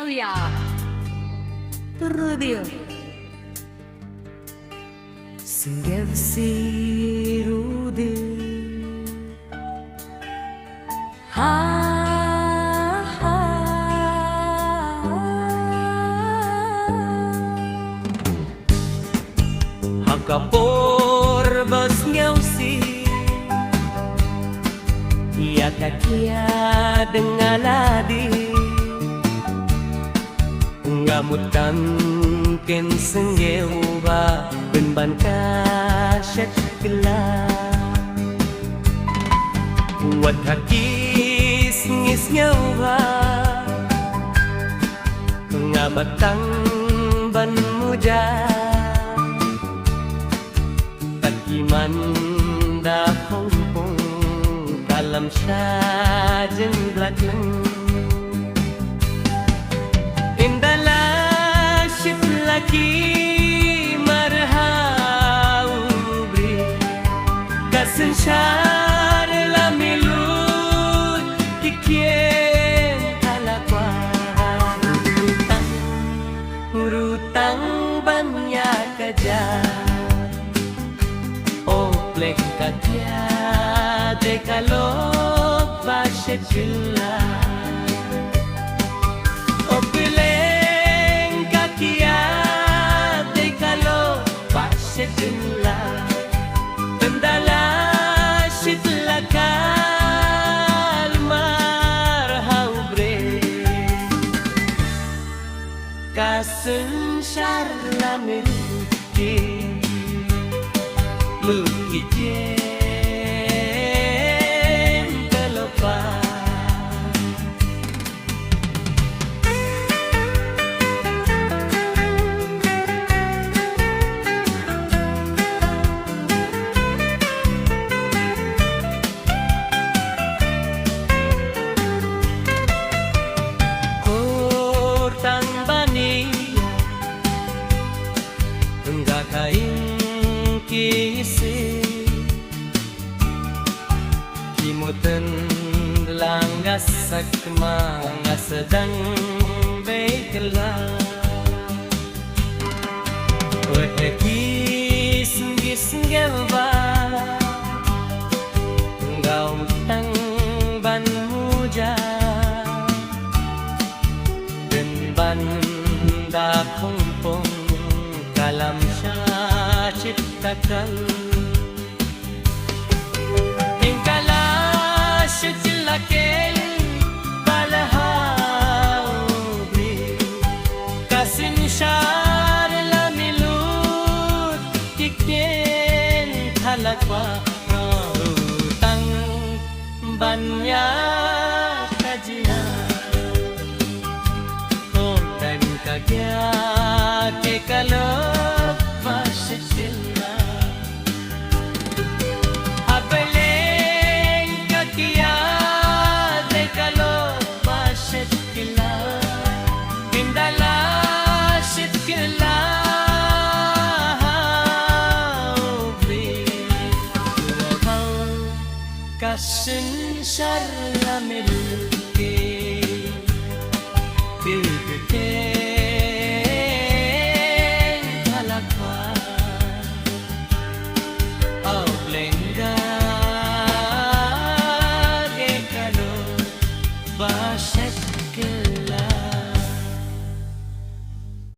Celia Trudio Singevsi Rudi Ha ha Hakapor basnyausi Ia kakia dengan adi Ngamutan ken senggewa benban kasyat kela Wat hakis ngisnyawa Ngamatang ban muja Takiman da hongpong dalam syajeng belakang Laki marhaubri kasensyar la milut kikien kalakwa hurutang banyak aja oplek kakia dekalog basyet gila Tendala sitla kalmar haubre Kasen syarla milki Lukijen kelopak Kisi Kimutan langgas sakma sedang baiklah Wahekis ngisngelba Ngau tang ban muja Dan ban da pongpong kalam ciptakan Ingkala syucilaken balahawri Kasin syar la milut kikien halakwa Rutang banyak kajian Konten kagya kekalok Masisila Abeleng kakia Dekalo masisila Pindala sitkila Ubli Tuwagaw Kasin syarla milki Bibike Basyat ke